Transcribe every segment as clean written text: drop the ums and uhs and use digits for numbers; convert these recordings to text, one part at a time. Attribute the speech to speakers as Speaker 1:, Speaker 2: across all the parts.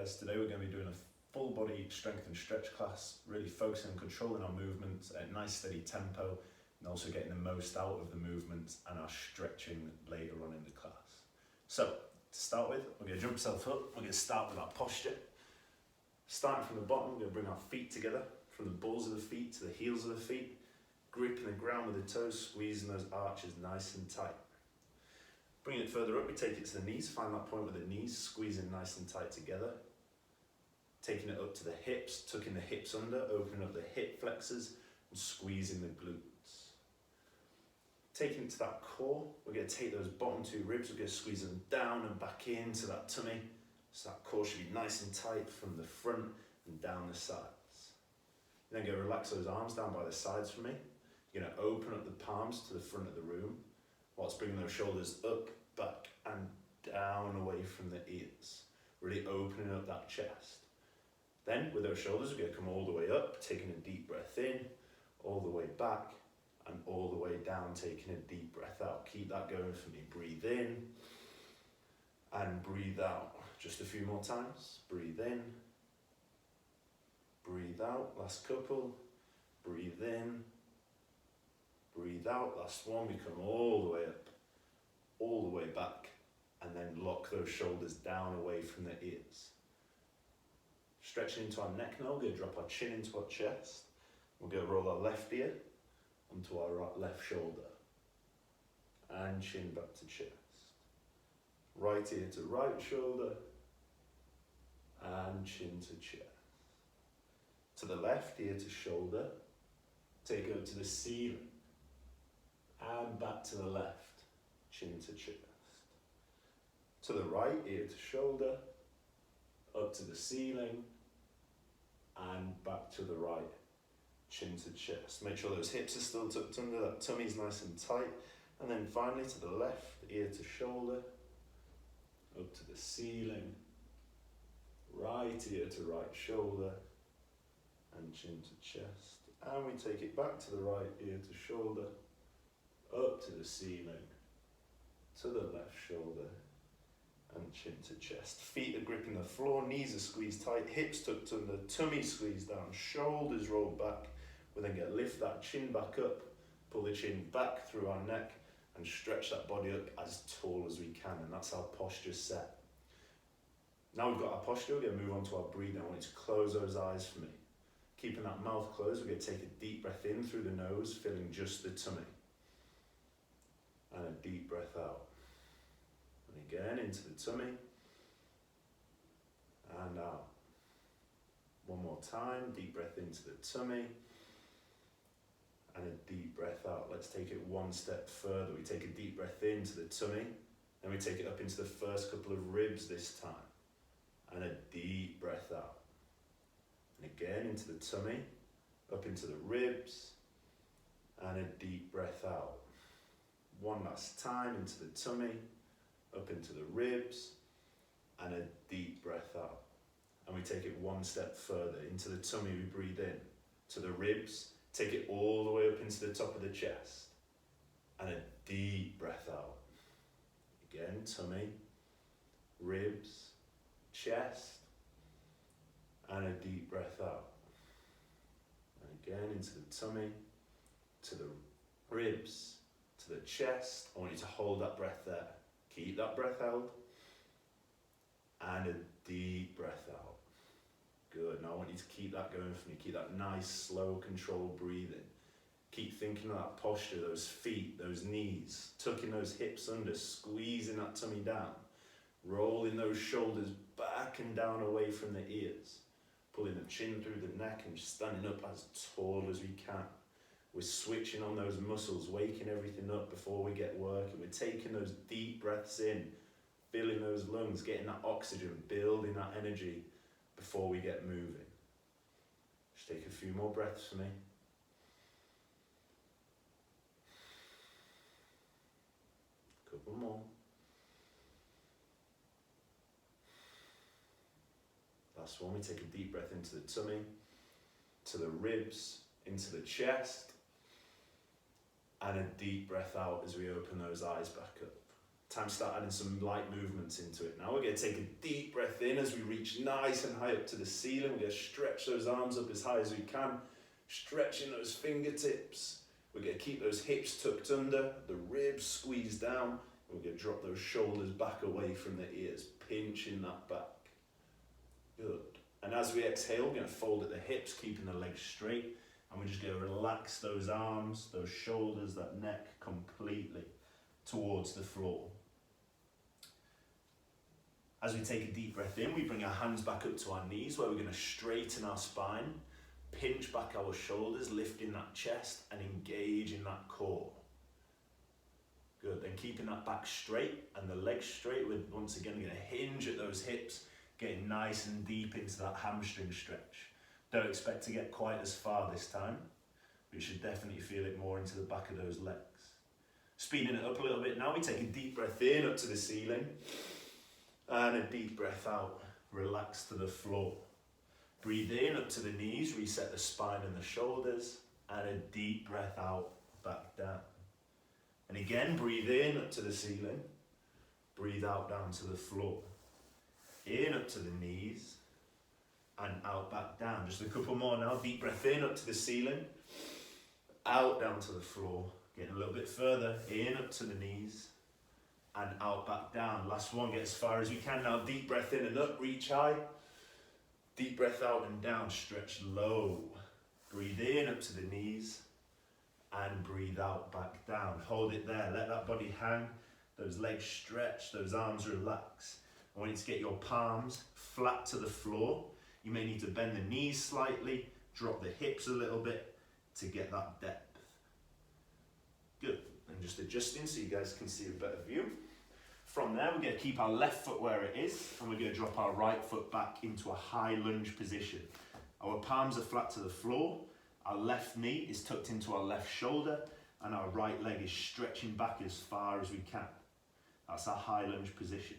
Speaker 1: guys, today we're going to be doing a full body strength and stretch class, really focusing on controlling our movements at a nice steady tempo and also getting the most out of the movements and our stretching later on in the class. So, to start with, we're going to jump ourselves up, we're going to start with our posture. Starting from the bottom, we're going to bring our feet together, from the balls of the feet to the heels of the feet, gripping the ground with the toes, squeezing those arches nice and tight. Bringing it further up, we take it to the knees, find that point with the knees squeezing nice and tight together. Taking it up to the hips, tucking the hips under, opening up the hip flexors and squeezing the glutes. Taking it to that core, we're going to take those bottom two ribs, we're going to squeeze them down and back into that tummy. So that core should be nice and tight from the front and down the sides. Then go relax those arms down by the sides for me. You're going to open up the palms to the front of the room, whilst bringing those shoulders up, back and down away from the ears. Really opening up that chest. Then with those shoulders, we're going to come all the way up, taking a deep breath in, all the way back and all the way down, taking a deep breath out. Keep that going for me. Breathe in and breathe out. Just a few more times. Breathe in, breathe out. Last couple. Breathe in, breathe out. Last one. We come all the way up, all the way back, and then lock those shoulders down away from the ears. Stretching into our neck now, we're going to drop our chin into our chest. We're going to roll our left ear onto our left shoulder. And chin back to chest. Right ear to right shoulder. And chin to chest. To the left, ear to shoulder. Take it up to the ceiling. And back to the left, chin to chest. To the right, ear to shoulder. Up to the ceiling. And back to the right, chin to chest. Make sure those hips are still tucked under, that tummy's nice and tight. And then finally to the left, ear to shoulder. Up to the ceiling. Right ear to right shoulder and chin to chest. And we take it back to the right ear to shoulder, up to the ceiling, to the left shoulder and chin to chest. Feet are gripping the floor, knees are squeezed tight, hips tucked under, tummy squeezed down, shoulders rolled back. We're then going to lift that chin back up, pull the chin back through our neck and stretch that body up as tall as we can, and that's our posture set. Now we've got our posture, we're going to move on to our breathing. I want you to close those eyes for me. Keeping that mouth closed, we're going to take a deep breath in through the nose, filling just the tummy. And a deep breath out. And again, into the tummy. And out. One more time, deep breath into the tummy. And a deep breath out. Let's take it one step further. We take a deep breath into the tummy. Then we take it up into the first couple of ribs this time. And a deep breath out. And again into the tummy, up into the ribs, and a deep breath out. One last time into the tummy, up into the ribs, and a deep breath out. And we take it one step further. Into the tummy we breathe in, to the ribs, take it all the way up into the top of the chest, and a deep breath out. Again, tummy, ribs, chest, and a deep breath out. And again into the tummy, to the ribs, to the chest. I want you to hold that breath there. Keep that breath held. And a deep breath out. Good. Now I want you to keep that going for me. Keep that nice, slow, controlled breathing. Keep thinking of that posture, those feet, those knees, tucking those hips under, squeezing that tummy down. Rolling those shoulders back and down away from the ears. Pulling the chin through the neck and standing up as tall as we can. We're switching on those muscles, waking everything up before we get working. We're taking those deep breaths in, filling those lungs, getting that oxygen, building that energy before we get moving. Just take a few more breaths for me. Couple more. Last one, we take a deep breath into the tummy, to the ribs, into the chest, and a deep breath out as we open those eyes back up. Time to start adding some light movements into it. Now we're going to take a deep breath in as we reach nice and high up to the ceiling. We're going to stretch those arms up as high as we can, stretching those fingertips. We're going to keep those hips tucked under, the ribs squeezed down. We're going to drop those shoulders back away from the ears, pinching that back. Good. And as we exhale, we're going to fold at the hips, keeping the legs straight. And we're just going to relax those arms, those shoulders, that neck completely towards the floor. As we take a deep breath in, we bring our hands back up to our knees, where we're going to straighten our spine, pinch back our shoulders, lifting that chest and engage in that core. Good, then keeping that back straight and the legs straight, we're once again going to hinge at those hips, getting nice and deep into that hamstring stretch. Don't expect to get quite as far this time, but you should definitely feel it more into the back of those legs. Speeding it up a little bit now, we take a deep breath in up to the ceiling and a deep breath out, relax to the floor. Breathe in up to the knees, reset the spine and the shoulders, and a deep breath out, back down. And again, breathe in up to the ceiling, breathe out down to the floor. In up to the knees, and out back down. Just a couple more now, deep breath in up to the ceiling, out down to the floor. Getting a little bit further, in up to the knees, and out back down. Last one, get as far as we can now. Deep breath in and up, reach high. Deep breath out and down, stretch low. Breathe in up to the knees and breathe out back down. Hold it there, let that body hang, those legs stretch, those arms relax. I want you to get your palms flat to the floor. You may need to bend the knees slightly, drop the hips a little bit to get that depth. Good, and just adjusting so you guys can see a better view. From there, we're going to keep our left foot where it is, and we're going to drop our right foot back into a high lunge position. Our palms are flat to the floor, our left knee is tucked into our left shoulder, and our right leg is stretching back as far as we can. That's our high lunge position.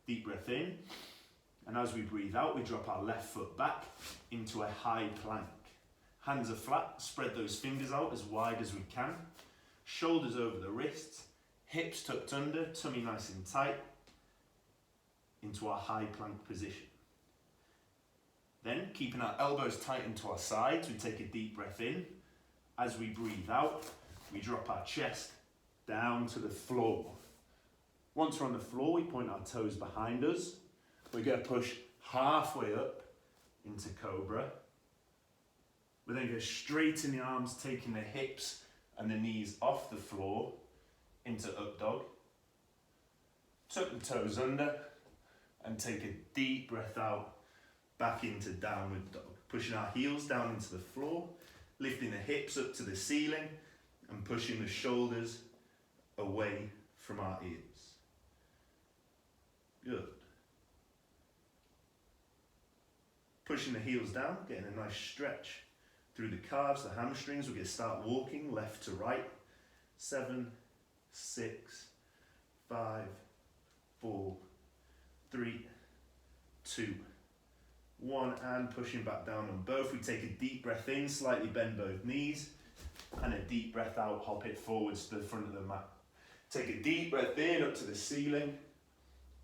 Speaker 1: Deep breath in, and as we breathe out, we drop our left foot back into a high plank. Hands are flat, spread those fingers out as wide as we can, shoulders over the wrists, hips tucked under, tummy nice and tight, into our high plank position. Then, keeping our elbows tight into our sides, we take a deep breath in. As we breathe out, we drop our chest down to the floor. Once we're on the floor, we point our toes behind us. We're going to push halfway up into Cobra. We're then going to straighten the arms, taking the hips and the knees off the floor into Up Dog. Tuck the toes under and take a deep breath out back into Downward Dog. Pushing our heels down into the floor, lifting the hips up to the ceiling and pushing the shoulders away from our ears. Good. Pushing the heels down, getting a nice stretch through the calves, the hamstrings. We're going to start walking left to right. 7, 6, 5, 4, 3, 2, 1, and pushing back down on both. We take a deep breath in, slightly bend both knees, and a deep breath out, hop it forwards to the front of the mat. Take a deep breath in, up to the ceiling,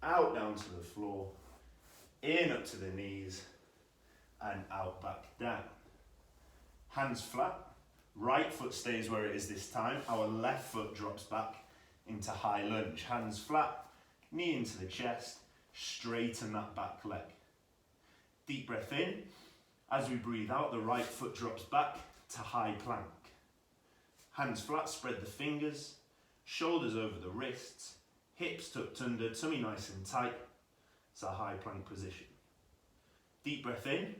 Speaker 1: out down to the floor, in up to the knees, and out back down. Hands flat, right foot stays where it is this time, our left foot drops back into high lunge. Hands flat, knee into the chest, straighten that back leg. Deep breath in, as we breathe out, the right foot drops back to high plank. Hands flat, spread the fingers, shoulders over the wrists, hips tucked under, tummy nice and tight. It's a high plank position. Deep breath in.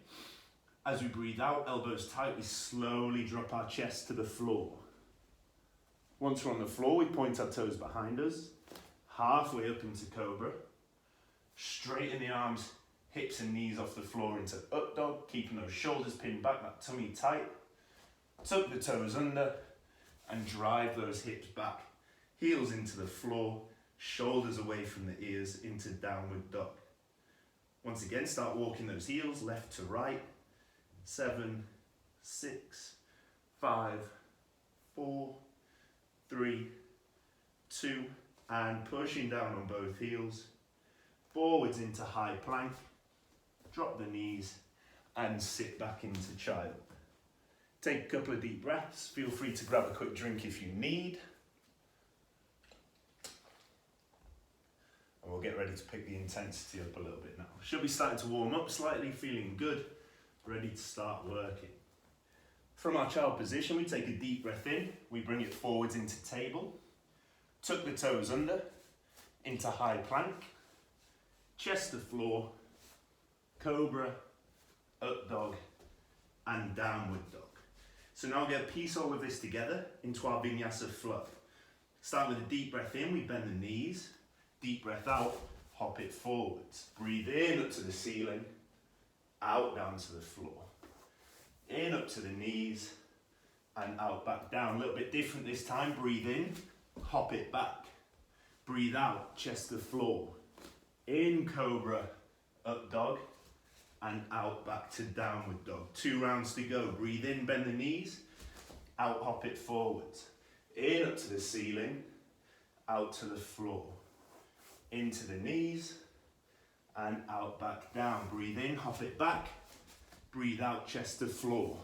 Speaker 1: As we breathe out, elbows tight, we slowly drop our chest to the floor. Once we're on the floor, we point our toes behind us, halfway up into Cobra. Straighten the arms, hips and knees off the floor into Up Dog, keeping those shoulders pinned back, that tummy tight. Tuck the toes under and drive those hips back. Heels into the floor, shoulders away from the ears into Downward Dog. Once again, start walking those heels left to right. 7, 6, 5, 4, 3, 2, and pushing down on both heels, forwards into high plank, drop the knees and sit back into child. Take a couple of deep breaths, feel free to grab a quick drink if you need. And we'll get ready to pick the intensity up a little bit now. Should be starting to warm up slightly, feeling good, ready to start working. From our child position, we take a deep breath in, we bring it forwards into table, tuck the toes under, into high plank, chest to floor, cobra, up dog, and downward dog. So now we'll get a piece all of this together into our vinyasa flow. Start with a deep breath in, we bend the knees, deep breath out, hop it forwards. Breathe in up to the ceiling, out down to the floor. In up to the knees, and out back down. A little bit different this time. Breathe in, hop it back. Breathe out, chest to floor. In cobra, up dog, and out back to downward dog. 2 rounds to go. Breathe in, bend the knees, out, hop it forwards. In up to the ceiling, out to the floor. Into the knees, and out back down. Breathe in, hop it back. Breathe out, chest to floor.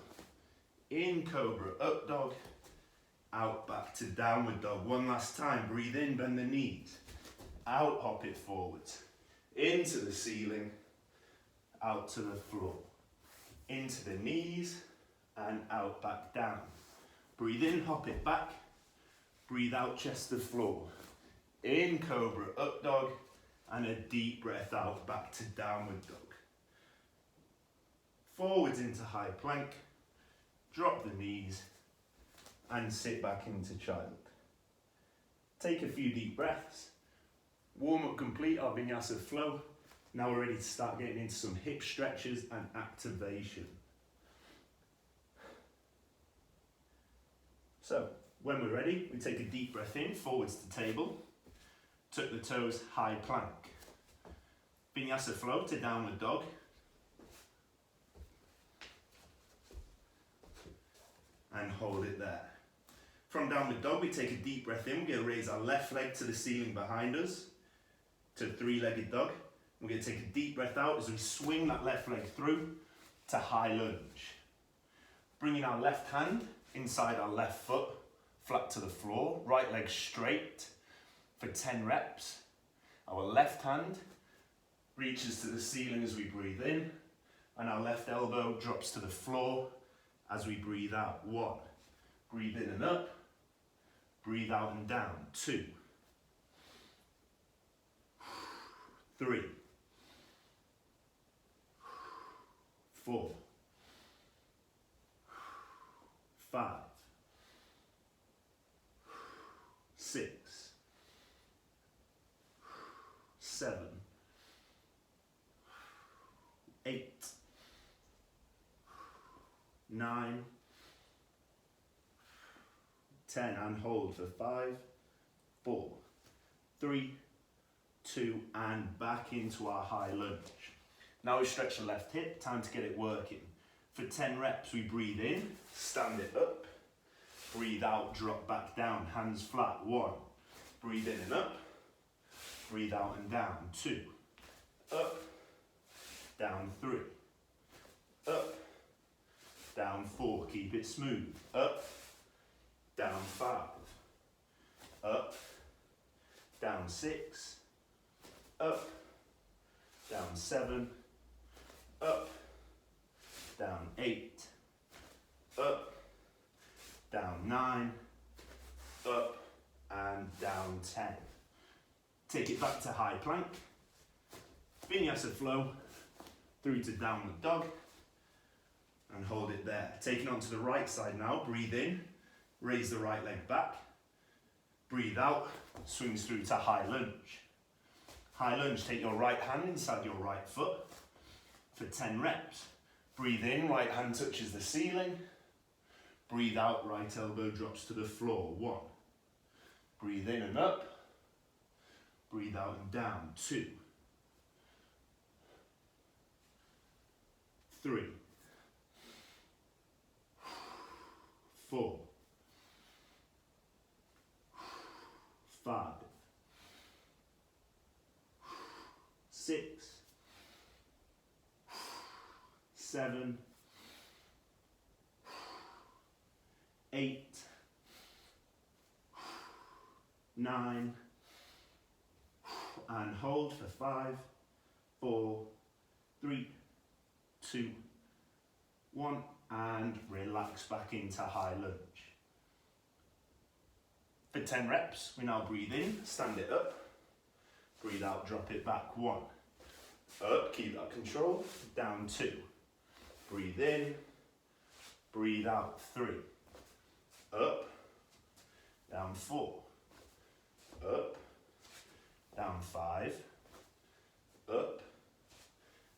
Speaker 1: In cobra, up dog, out back to downward dog. 1 last time. Breathe in, bend the knees. Out, hop it forwards. Into the ceiling, out to the floor. Into the knees, and out back down. Breathe in, hop it back. Breathe out, chest to floor. In cobra, up dog, and a deep breath out, back to downward dog. Forwards into high plank, drop the knees, and sit back into child. Take a few deep breaths. Warm up complete, our vinyasa flow. Now we're ready to start getting into some hip stretches and activation. So, when we're ready, we take a deep breath in, forwards to table. Tuck the toes, high plank. Vinyasa flow to downward dog. And hold it there. From downward dog, we take a deep breath in. We're going to raise our left leg to the ceiling behind us, to 3-legged dog. We're going to take a deep breath out as we swing that left leg through to high lunge. Bringing our left hand inside our left foot, flat to the floor, right leg straight for 10 reps. Our left hand reaches to the ceiling as we breathe in, and our left elbow drops to the floor as we breathe out. 1, breathe in and up, breathe out and down. 2, 3, 4, 5, 6, 7, 8, 9, 10, and hold for 5, 4, 3, 2, and back into our high lunge. Now we stretch the left hip, time to get it working. For 10 reps, we breathe in, stand it up, breathe out, drop back down, hands flat. 1, breathe in and up, breathe out and down. 2, up, down. 3, up, down. 4, keep it smooth. Up, down. 5, up, down. 6, up, down. 7, up, down. 8, up, down. 9, up, and down. 10. Take it back to high plank. Vinyasa flow through to downward dog, and hold it there. Taking on to the right side now. Breathe in, raise the right leg back. Breathe out, swings through to high lunge. High lunge, take your right hand inside your right foot for 10 reps. Breathe in, right hand touches the ceiling. Breathe out, right elbow drops to the floor. 1, breathe in and up. Breathe out and down. 2, 3, 4, 5, 6, 7, 8, 9, and hold for 5, 4, 3, 2, 1, and relax back into high lunge. For 10 reps, we now breathe in, stand it up, breathe out, drop it back, 1, up, keep that control, down 2, breathe in, breathe out, 3, up, down 4, up, down 5, up,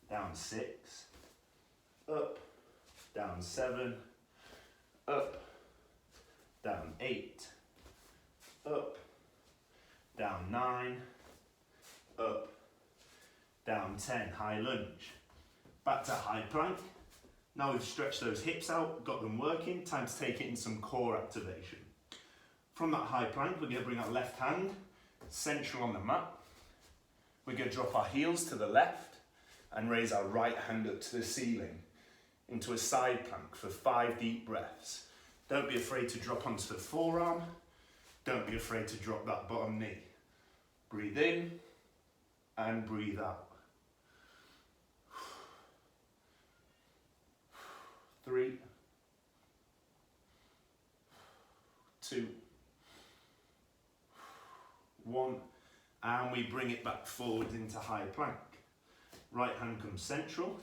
Speaker 1: down 6, up, down 7, up, down 8, up, down 9, up, down 10, high lunge. Back to high plank. Now we've stretched those hips out, got them working, time to take it in some core activation. From that high plank, we're going to bring our left hand central on the mat. We're going to drop our heels to the left and raise our right hand up to the ceiling into a side plank for 5 deep breaths. Don't be afraid to drop onto the forearm. Don't be afraid to drop that bottom knee. Breathe in and breathe out. 3, 2, 1, and we bring it back forward into high plank. Right hand comes central,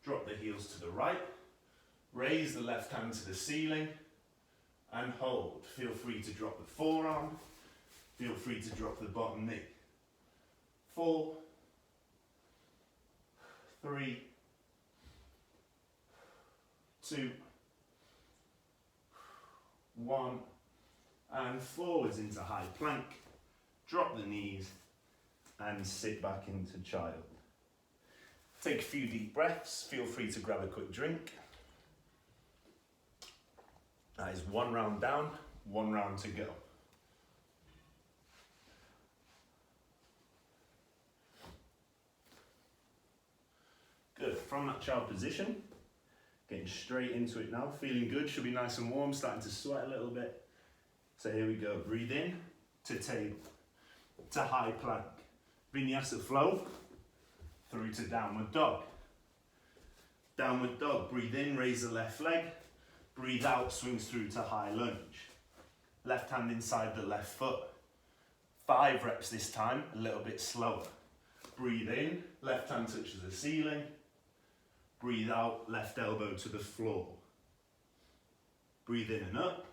Speaker 1: drop the heels to the right, raise the left hand to the ceiling, and hold. Feel free to drop the forearm, feel free to drop the bottom knee. 4, 3, 2, 1, and forwards into high plank. Drop the knees and sit back into child. Take a few deep breaths. Feel free to grab a quick drink. That is 1 round down, 1 round to go. Good. From that child position, getting straight into it now. Feeling good, should be nice and warm, starting to sweat a little bit. So here we go. Breathe in to table, to high plank. Vinyasa flow through to downward dog. Downward dog. Breathe in, raise the left leg. Breathe out, swings through to high lunge. Left hand inside the left foot. 5 reps this time, a little bit slower. Breathe in, left hand touches the ceiling. Breathe out, left elbow to the floor. Breathe in and up.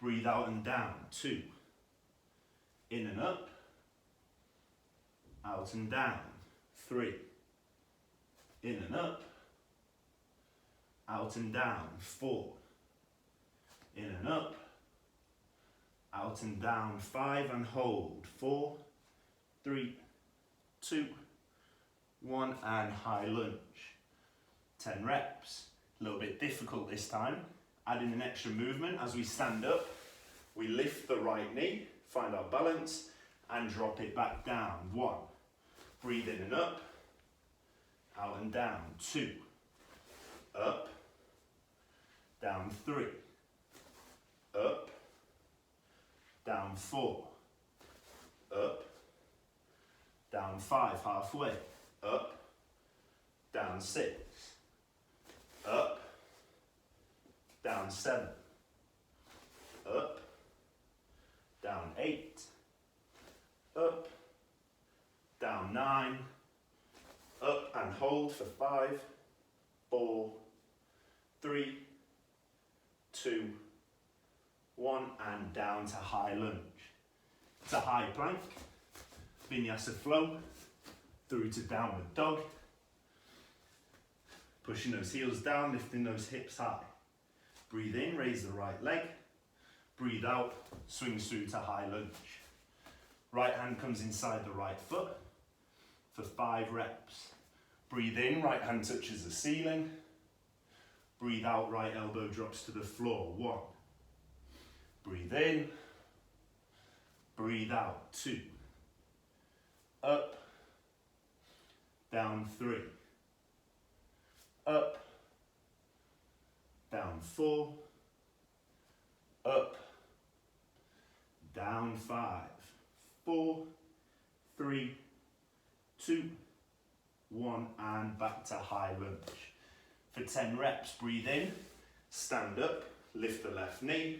Speaker 1: Breathe out and down, 2. In and up. Out and down, 3. In and up. Out and down, 4. In and up. Out and down, 5, and hold. 4, 3, 2, 1, and high lunge. 10 reps. A little bit difficult this time. Adding an extra movement as we stand up. We lift the right knee, find our balance, and drop it back down. 1. Breathe in and up. Out and down. 2. Up. Down 3. Up. Down 4. Up. Down 5, halfway. Up. Down 6. Up. Down 7. Up. Down 8. Up. Down 9. Up and hold for 5, 4, 3, 2, 1, and down to high lunge. To high plank, vinyasa flow, through to downward dog. Pushing those heels down, lifting those hips high. Breathe in, raise the right leg. Breathe out, swings through to high lunge. Right hand comes inside the right foot for 5 reps. Breathe in, right hand touches the ceiling. Breathe out, right elbow drops to the floor. 1. Breathe in. Breathe out. 2. Up. down 3, up, down 4, up, down 5, 4, 3, 2, 1, and back to high lunge. For 10 reps, breathe in, stand up, lift the left knee,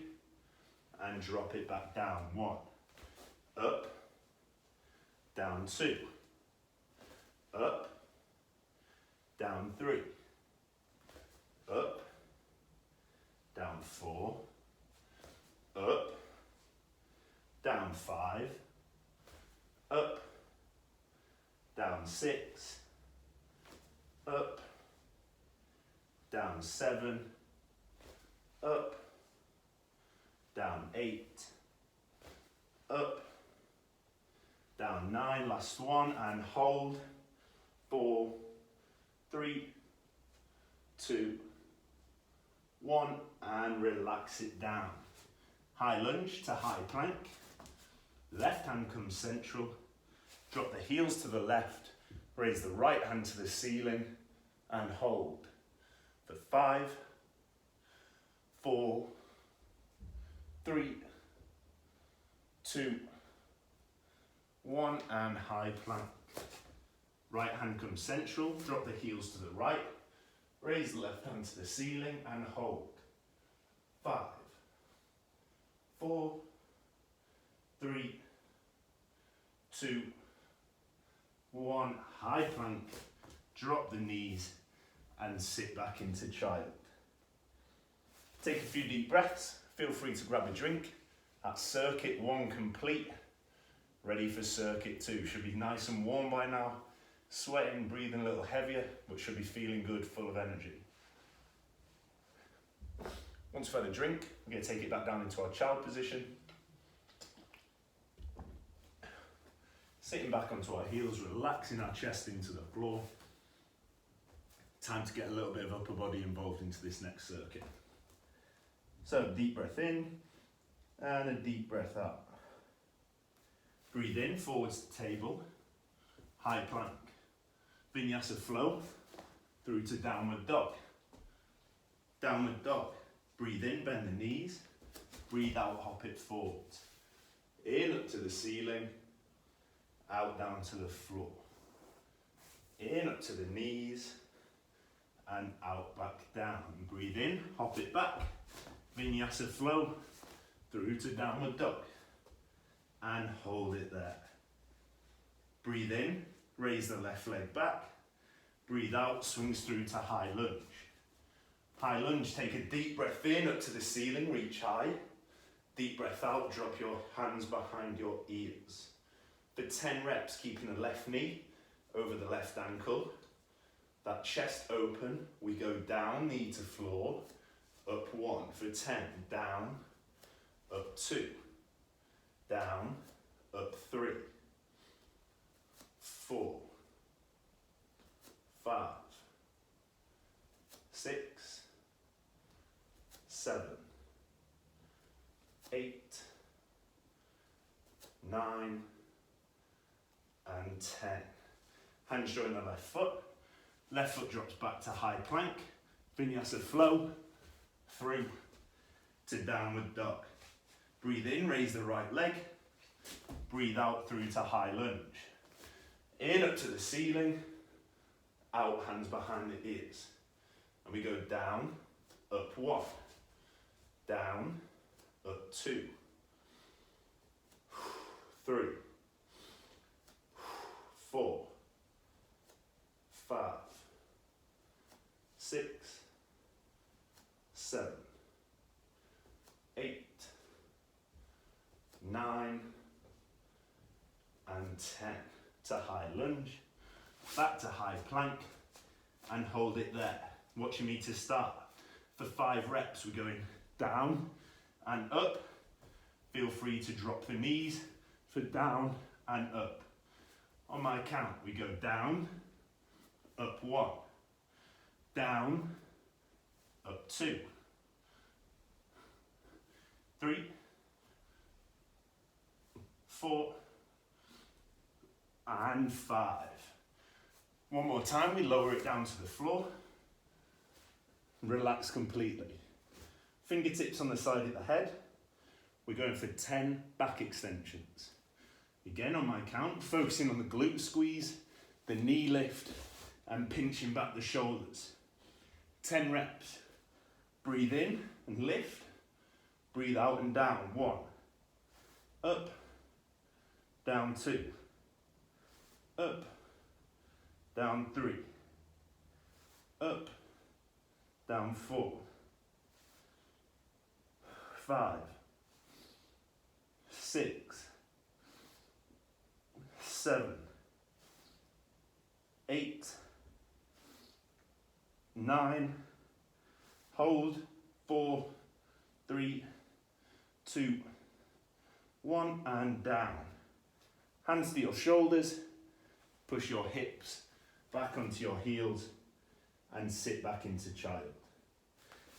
Speaker 1: and drop it back down. 1, up, down 2, up, down 3, up, down 4, up, down 5, up, down 6, up, down 7, up, down 8, up, down 9, last one, and hold, 4, 3, 2, 1, and relax it down. High lunge to high plank, left hand comes central, drop the heels to the left, raise the right hand to the ceiling, and hold. For 5, 4, 3, 2, 1, and high plank. Right hand comes central, drop the heels to the right, raise the left hand to the ceiling, and hold. 5, 4, 3, 2, 1, high plank, drop the knees, and sit back into child. Take a few deep breaths, feel free to grab a drink. That's circuit 1 complete, ready for circuit 2. Should be nice and warm by now, sweating, breathing a little heavier, but should be feeling good, full of energy. Once we've had a drink, we're going to take it back down into our child position. Sitting back onto our heels, relaxing our chest into the floor. Time to get a little bit of upper body involved into this next circuit. So deep breath in and a deep breath out. Breathe in, forwards to table, high plank. Vinyasa flow through to downward dog. Downward dog. Breathe in, bend the knees. Breathe out, hop it forwards. In up to the ceiling, out down to the floor. In up to the knees, and out back down. Breathe in, hop it back. Vinyasa flow through to downward dog. And hold it there. Breathe in, raise the left leg back. Breathe out, swings through to high lunge. High lunge, take a deep breath in, up to the ceiling, reach high. Deep breath out, drop your hands behind your ears. For 10 reps, keeping the left knee over the left ankle. That chest open, we go down, knee to floor, up 1. For 10, down, up 2, down, up 3, 4, 5, 6, 7, 8, 9, and 10. Hands join the left foot. Left foot drops back to high plank. Vinyasa flow through to downward dog. Breathe in, raise the right leg. Breathe out through to high lunge. In up to the ceiling. Out, hands behind the ears. And we go down, up 1. Down, up 2. 3. 4. 5. 6. 7. 8. 9. And 10. To high lunge. Back to high plank. And hold it there. Watching me to start. For 5 reps, we're going down and up. Feel free to drop the knees for down and up. On my count, we go down, up 1, down, up 2, 3, 4, and 5. One more time, we lower it down to the floor. Relax completely. Fingertips on the side of the head. We're going for 10 back extensions. Again, on my count, focusing on the glute squeeze, the knee lift, and pinching back the shoulders. 10 reps. Breathe in and lift. Breathe out and down. 1. Up. Down 2. Up. Down 3. Up. Down 4. 5. 6. 7. 8. 9. Hold. 4. 3. 2. 1 and down. Hands to your shoulders. Push your hips back onto your heels and sit back into child.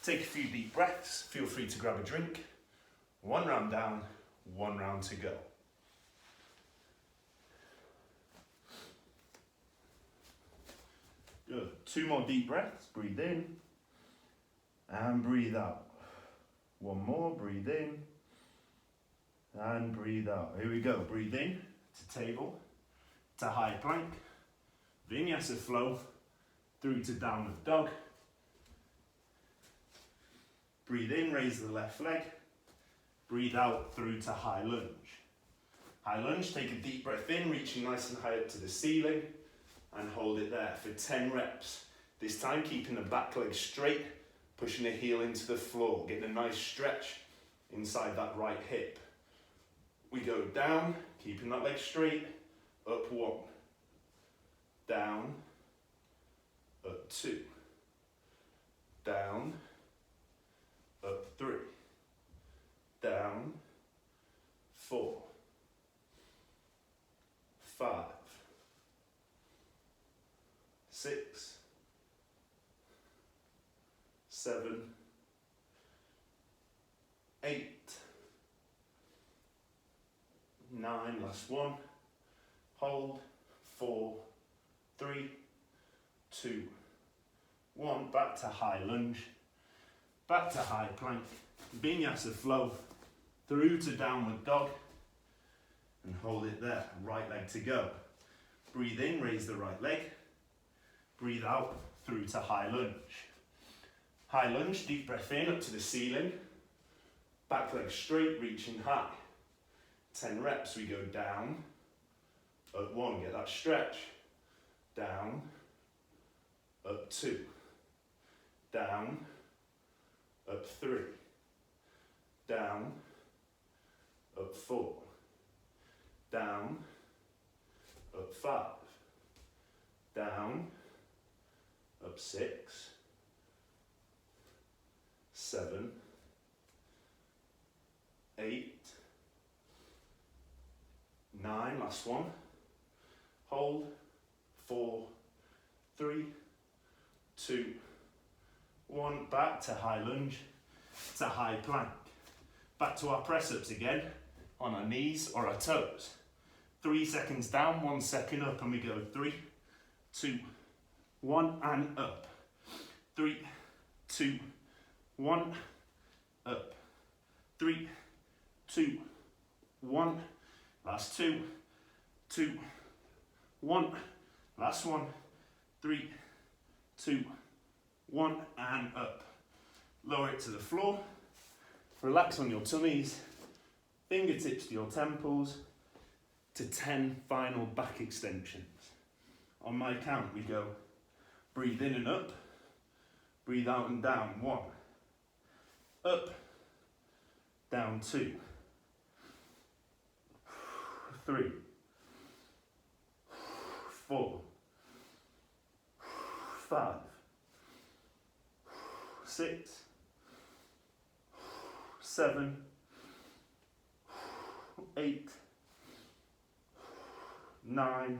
Speaker 1: Take a few deep breaths. Feel free to grab a drink. 1 round down, 1 round to go. Good. 2 more deep breaths. Breathe in and breathe out. 1 more. Breathe in and breathe out. Here we go. Breathe in to table, to high plank, vinyasa flow through to downward dog. Breathe in, raise the left leg. Breathe out through to high lunge. High lunge, take a deep breath in, reaching nice and high up to the ceiling, and hold it there for 10 reps. This time keeping the back leg straight, pushing the heel into the floor, getting a nice stretch inside that right hip. We go down, keeping that leg straight, up 1, down, up 2, down, up 3, down, 4, 5, 6, 7, 8, 9, last 1, hold, 4, 3, 2, 1, back to high lunge, back to high plank, vinyasa flow, through to downward dog, and hold it there, right leg to go. Breathe in, raise the right leg, breathe out through to high lunge. High lunge, deep breath in, up to the ceiling, back leg straight, reaching high. 10 reps, we go down, up 1, get that stretch, down, up 2, down, up 3, down, up 4, down, up 5, down, up 6, 7, 8, 9, last 1, hold, 4, 3, 2, 1, back to high lunge, to high plank. Back to our press ups again, on our knees or our toes. 3 seconds down, 1 second up, and we go 3, 2, 1, and up. 3, 2, 1, up. 3, 2, 1, last 2, 2, 1, last 1, 3, 2, 1, and up. Lower it to the floor. Relax on your tummies, fingertips to your temples, to 10 final back extensions. On my count, we go breathe in and up, breathe out and down. 1, up, down 2, 3, 4, 5, 6, 7, 8, 9,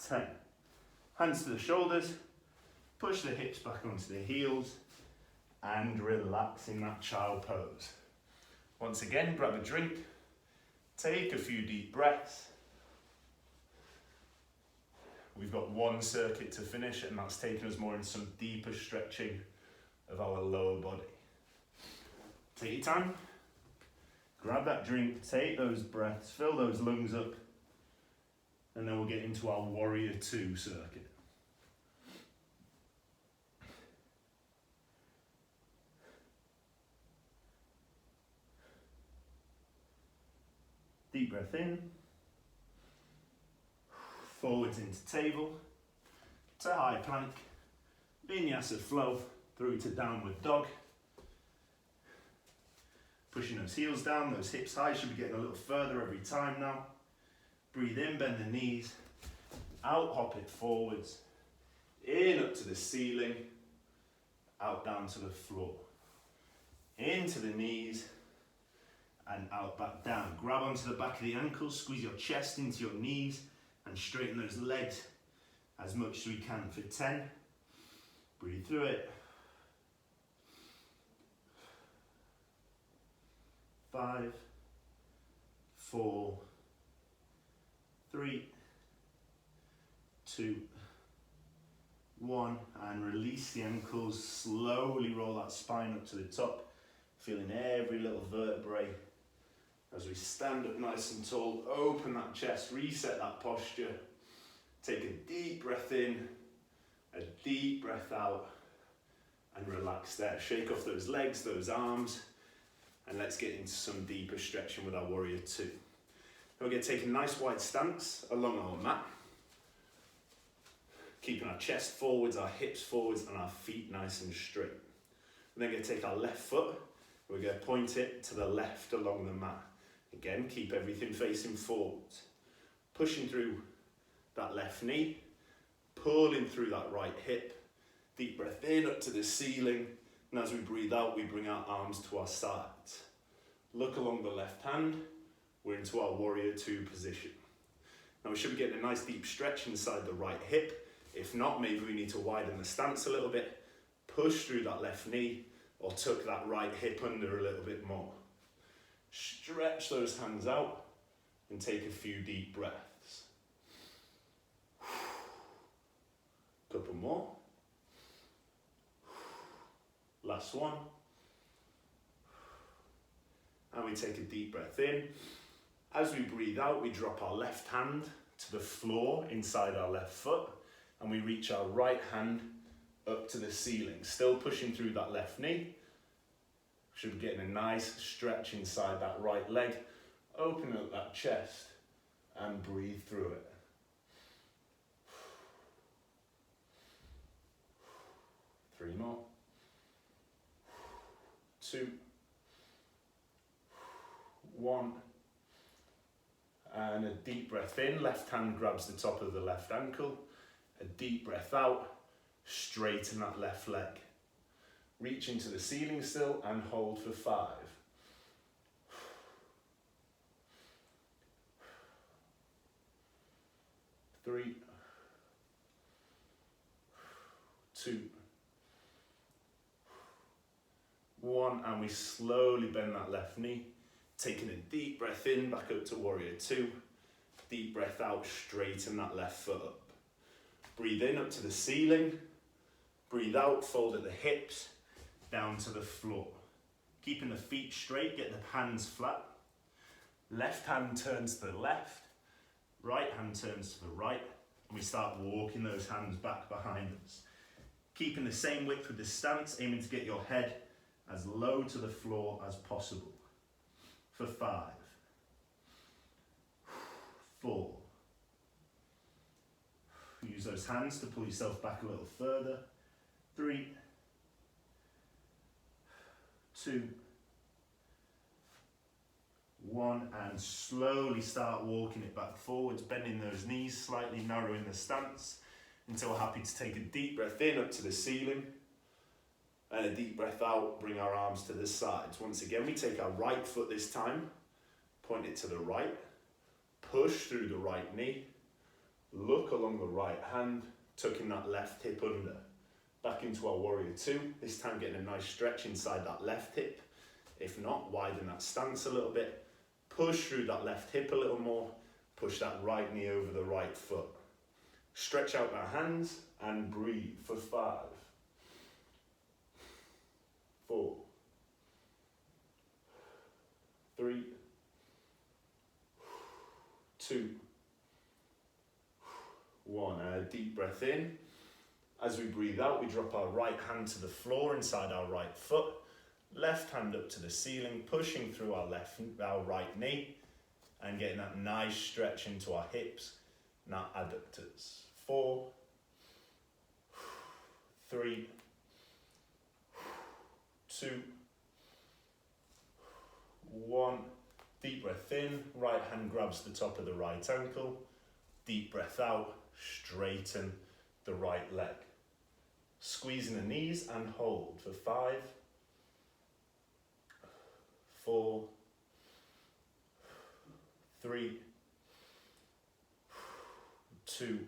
Speaker 1: 10. Hands to the shoulders, push the hips back onto the heels, and relax in that child pose. Once again, grab a drink, take a few deep breaths, We've got one circuit to finish, and that's taking us more into some deeper stretching of our lower body. Take your time, grab that drink, take those breaths, fill those lungs up, and then we'll get into our Warrior 2 circuit. Deep breath in, forwards into table, to high plank, vinyasa flow through to downward dog. Pushing those heels down, those hips high, should be getting a little further every time now. Breathe in, bend the knees, out, hop it forwards, in up to the ceiling, out down to the floor. Into the knees, and out back down. Grab onto the back of the ankles, squeeze your chest into your knees, and straighten those legs as much as we can for 10. Breathe through it. 5, 4, 3, 2, 1, and release the ankles. Slowly roll that spine up to the top, feeling every little vertebrae. As we stand up nice and tall, open that chest, reset that posture. Take a deep breath in, a deep breath out, and relax there. Shake off those legs, those arms, and let's get into some deeper stretching with our Warrior 2. We're going to take a nice wide stance along our mat, keeping our chest forwards, our hips forwards, and our feet nice and straight. We're then going to take our left foot, we're going to point it to the left along the mat. Again, keep everything facing forwards. Pushing through that left knee, pulling through that right hip. Deep breath in up to the ceiling, and as we breathe out, we bring our arms to our sides. Look along the left hand, we're into our Warrior 2 position. Now we should be getting a nice deep stretch inside the right hip. If not, maybe we need to widen the stance a little bit, push through that left knee, or tuck that right hip under a little bit more. Stretch those hands out and take a few deep breaths. Couple more. Last one. And we take a deep breath in. As we breathe out, we drop our left hand to the floor inside our left foot, and we reach our right hand up to the ceiling, still pushing through that left knee. Should be getting a nice stretch inside that right leg. Open up that chest and breathe through it. 3 more. 2, 1. And a deep breath in, left hand grabs the top of the left ankle. A deep breath out, straighten that left leg. Reach into the ceiling still and hold for 5. 3, 2, 1, and we slowly bend that left knee, taking a deep breath in, back up to Warrior 2, deep breath out, straighten that left foot up. Breathe in up to the ceiling, breathe out, fold at the hips, down to the floor. Keeping the feet straight, get the hands flat. Left hand turns to the left, right hand turns to the right, and we start walking those hands back behind us. Keeping the same width with the stance, aiming to get your head as low to the floor as possible. For 5, 4. Use those hands to pull yourself back a little further. 3, 2, 1, and slowly start walking it back forwards, bending those knees, slightly narrowing the stance until we're happy to take a deep breath in up to the ceiling and a deep breath out, bring our arms to the sides. Once again, we take our right foot this time, point it to the right, push through the right knee, look along the right hand, tucking that left hip under. Back into our Warrior 2, this time getting a nice stretch inside that left hip. If not, widen that stance a little bit, push through that left hip a little more, push that right knee over the right foot. Stretch out our hands and breathe for 5, 4, 3, 2, 1. And a deep breath in. As we breathe out, we drop our right hand to the floor inside our right foot, left hand up to the ceiling, pushing through our right knee and getting that nice stretch into our hips and our adductors. 4, 3, 2, 1. Deep breath in, right hand grabs the top of the right ankle. Deep breath out, straighten the right leg. Squeezing the knees and hold for 5, 4, 3, 2,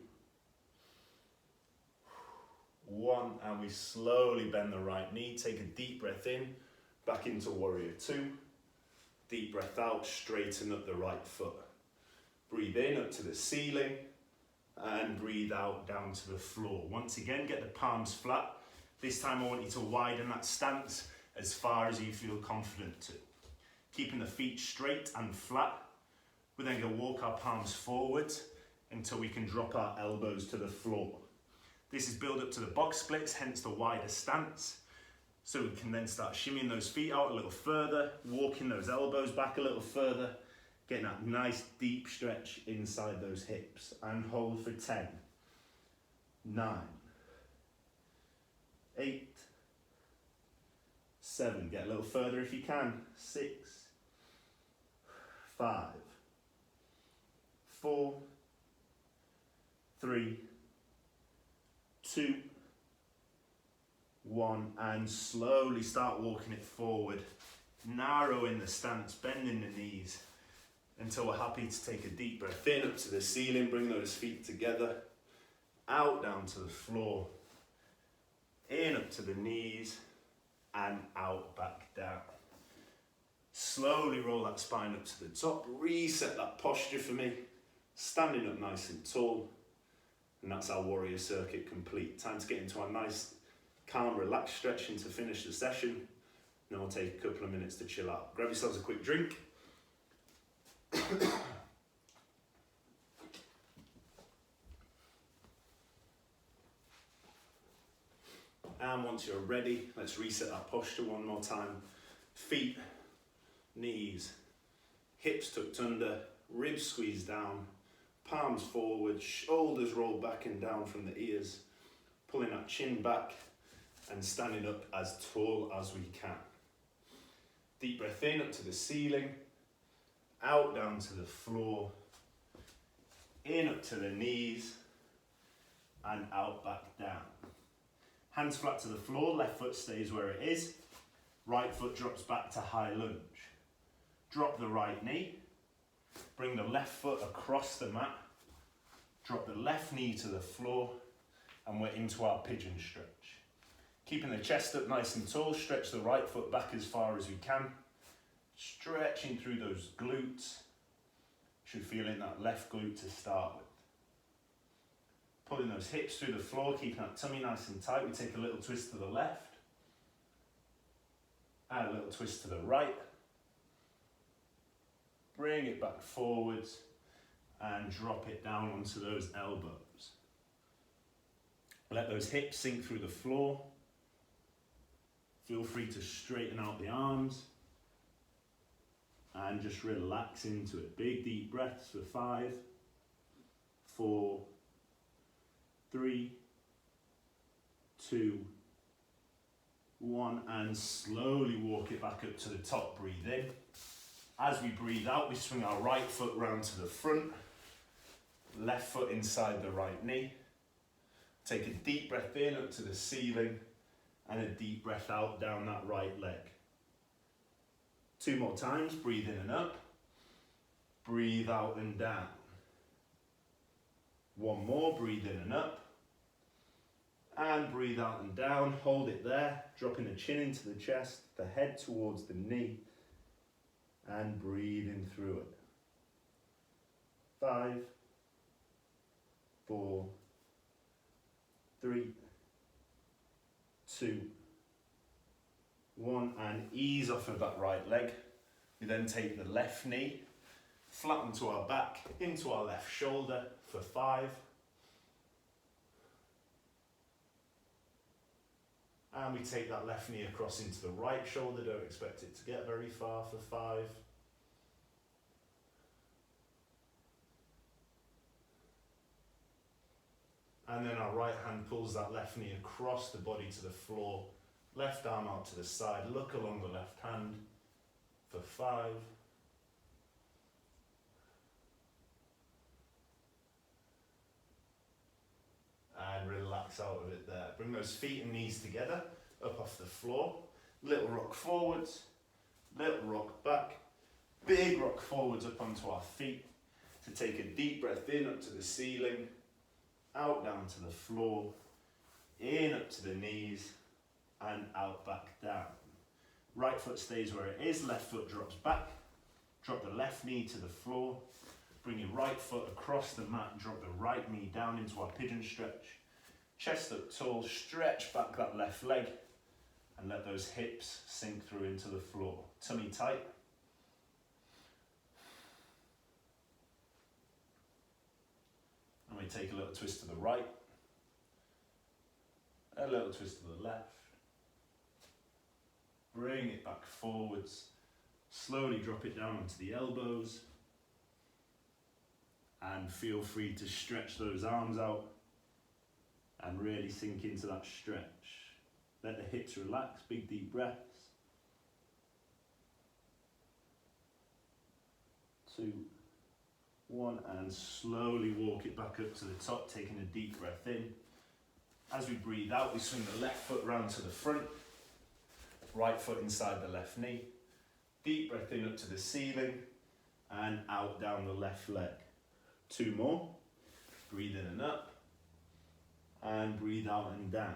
Speaker 1: 1. And we slowly bend the right knee. Take a deep breath in, back into warrior 2. Deep breath out, straighten up the right foot. Breathe in up to the ceiling and breathe out down to the floor. Once again, get the palms flat. This time I want you to widen that stance as far as you feel confident to. Keeping the feet straight and flat. We're then going to walk our palms forward until we can drop our elbows to the floor. This is build up to the box splits, hence the wider stance. So we can then start shimmying those feet out a little further, walking those elbows back a little further, getting that nice deep stretch inside those hips. And hold for 10, 9, 8, 7. Get a little further if you can. 6, 5, 4, 3, 2, 1. And slowly start walking it forward. Narrowing the stance, bending the knees, until we're happy to take a deep breath in up to the ceiling, bring those feet together, out down to the floor, in up to the knees, and out back down. Slowly roll that spine up to the top, reset that posture for me, standing up nice and tall, and that's our warrior circuit complete. Time to get into our nice, calm, relaxed stretching to finish the session. Then we'll take a couple of minutes to chill out. Grab yourselves a quick drink. And once you're ready, let's reset that posture one more time. Feet, knees, hips tucked under, ribs squeezed down, palms forward, shoulders rolled back and down from the ears, pulling that chin back and standing up as tall as we can. Deep breath in up to the ceiling, out down to the floor, in up to the knees, and out back down. Hands flat to the floor, left foot stays where it is, right foot drops back to high lunge. Drop the right knee, bring the left foot across the mat, drop the left knee to the floor, and we're into our pigeon stretch. Keeping the chest up nice and tall, stretch the right foot back as far as we can, stretching through those glutes. Should feel in that left glute to start with. Pulling those hips through the floor, keeping that tummy nice and tight. We take a little twist to the left, and a little twist to the right. Bring it back forwards and drop it down onto those elbows. Let those hips sink through the floor. Feel free to straighten out the arms and just relax into it. Big deep breaths for 5, 4, 3, 2, 1, and slowly walk it back up to the top. Breathe in. As we breathe out, we swing our right foot round to the front, left foot inside the right knee. Take a deep breath in up to the ceiling and a deep breath out down that right leg. 2 more times, breathe in and up, breathe out and down. 1 more, breathe in and up, and breathe out and down. Hold it there, dropping the chin into the chest, the head towards the knee, and breathing through it. 5, 4, 3, 2, 1, and ease off of that right leg. We then take the left knee, flatten to our back, into our left shoulder for 5. And we take that left knee across into the right shoulder, don't expect it to get very far for 5. And then our right hand pulls that left knee across the body to the floor, left arm out to the side, look along the left hand for 5. And relax out of it there. Bring those feet and knees together, up off the floor. Little rock forwards, little rock back, big rock forwards up onto our feet. To take a deep breath in up to the ceiling, out down to the floor, in up to the knees, and out back down. Right foot stays where it is, left foot drops back. Drop the left knee to the floor. Bring your right foot across the mat, drop the right knee down into our pigeon stretch. Chest up tall, stretch back that left leg and let those hips sink through into the floor. Tummy tight. And we take a little twist to the right, a little twist to the left. Bring it back forwards. Slowly drop it down onto the elbows. And feel free to stretch those arms out and really sink into that stretch. Let the hips relax, big deep breaths. 2, 1, and slowly walk it back up to the top, taking a deep breath in. As we breathe out, we swing the left foot round to the front, right foot inside the left knee. Deep breath in up to the ceiling and out down the left leg. 2 more. Breathe in and up. And breathe out and down.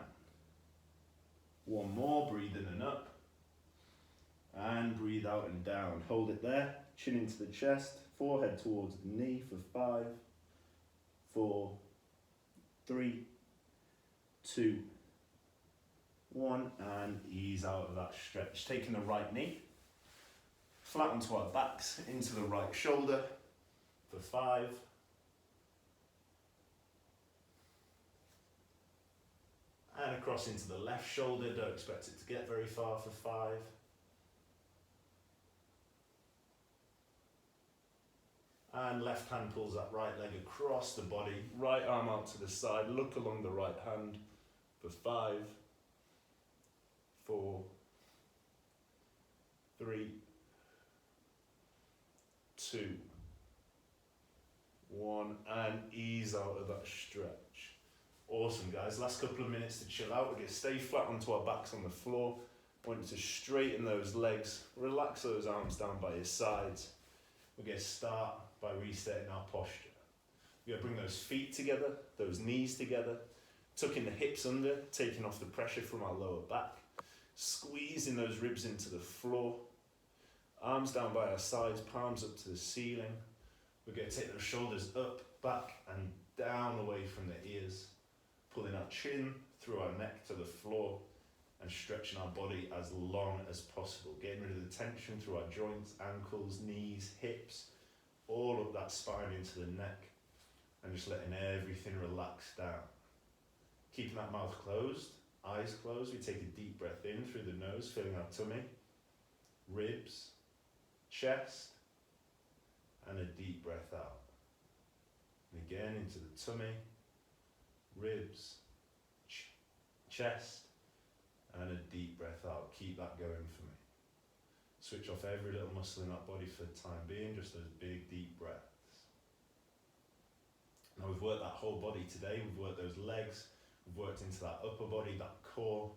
Speaker 1: 1 more. Breathe in and up. And breathe out and down. Hold it there. Chin into the chest. Forehead towards the knee for 5, 4, 3, 2, 1. And ease out of that stretch. Taking the right knee. Flatten to our backs into the right shoulder for 5. And across into the left shoulder, don't expect it to get very far for 5. And left hand pulls that right leg across the body, right arm out to the side, look along the right hand for 5, 4, 3, 2, 1, and ease out of that stretch. Awesome, guys. Last couple of minutes to chill out. We're going to stay flat onto our backs on the floor. I want you to straighten those legs, relax those arms down by your sides. We're going to start by resetting our posture. We're going to bring those feet together, those knees together, tucking the hips under, taking off the pressure from our lower back, squeezing those ribs into the floor, arms down by our sides, palms up to the ceiling. We're going to take those shoulders up, back and down away from the ears, pulling our chin through our neck to the floor and stretching our body as long as possible, getting rid of the tension through our joints, ankles, knees, hips, all of that spine into the neck, and just letting everything relax down. Keeping that mouth closed, eyes closed, we take a deep breath in through the nose, filling our tummy, ribs, chest, and a deep breath out. And again into the tummy, ribs, chest, and a deep breath out. Keep that going for me. Switch off every little muscle in that body for the time being, just those big deep breaths. Now we've worked that whole body today, we've worked those legs, we've worked into that upper body, that core.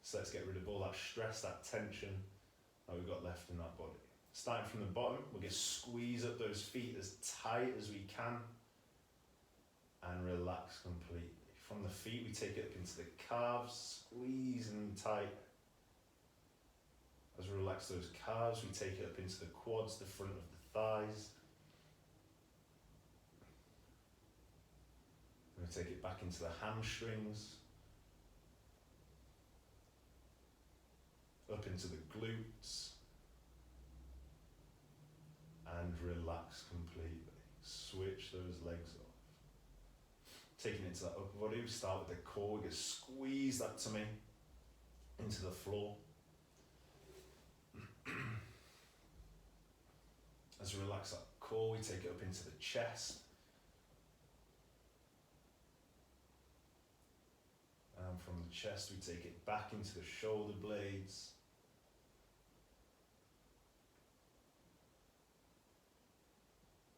Speaker 1: So let's get rid of all that stress, that tension that we've got left in that body. Starting from the bottom, we're going to squeeze up those feet as tight as we can and relax completely. From the feet, we take it up into the calves, squeeze them tight. As we relax those calves, we take it up into the quads, the front of the thighs. And we take it back into the hamstrings, up into the glutes, and relax completely. Switch those legs off. Taking it to that upper body, we start with the core, we just squeeze that tummy into the floor. As we relax that core, we take it up into the chest. And from the chest, we take it back into the shoulder blades.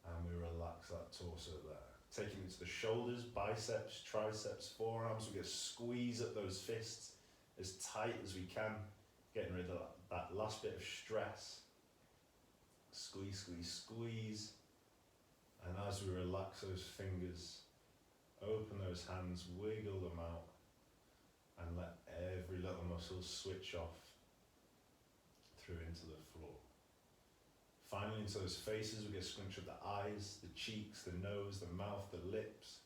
Speaker 1: And we relax that torso there. Taking it to the shoulders, biceps, triceps, forearms. We just squeeze at those fists as tight as we can, getting rid of that last bit of stress. Squeeze, squeeze, squeeze. And as we relax those fingers, open those hands, wiggle them out, and let every little muscle switch off through into the floor. Finally, into those faces, we get scrunch up the eyes, the cheeks, the nose, the mouth, the lips.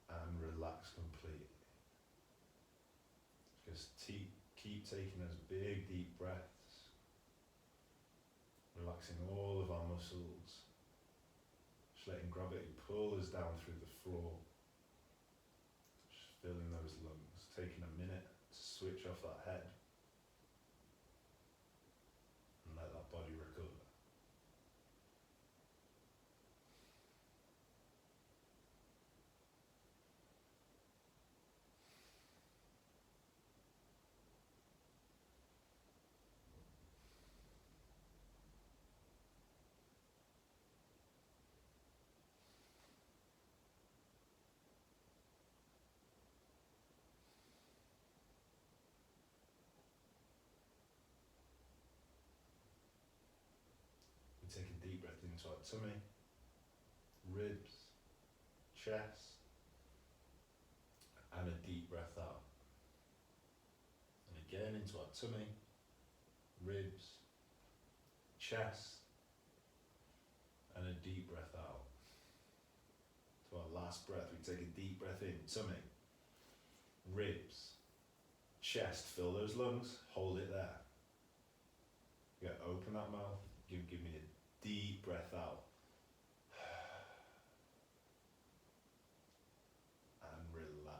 Speaker 1: And relax completely. Just keep taking those big, deep breaths. Relaxing all of our muscles. Just letting gravity pull us down through the floor. Just filling those lungs. Taking a minute to switch off that head. And let that body recover. Take a deep breath into our tummy, ribs, chest, and a deep breath out. And again into our tummy, ribs, chest, and a deep breath out. To our last breath, we take a deep breath in, tummy, ribs, chest, fill those lungs, hold it there. Yeah, open that mouth, give me a deep breath out. And relax.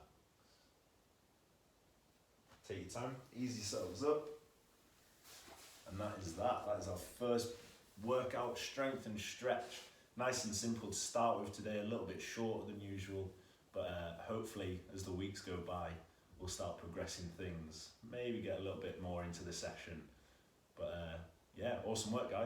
Speaker 1: Take your time, ease yourselves up. And that is that. That is our first workout, strength and stretch. Nice and simple to start with today, a little bit shorter than usual. But hopefully, as the weeks go by, we'll start progressing things. Maybe get a little bit more into the session. But yeah, awesome work, guys.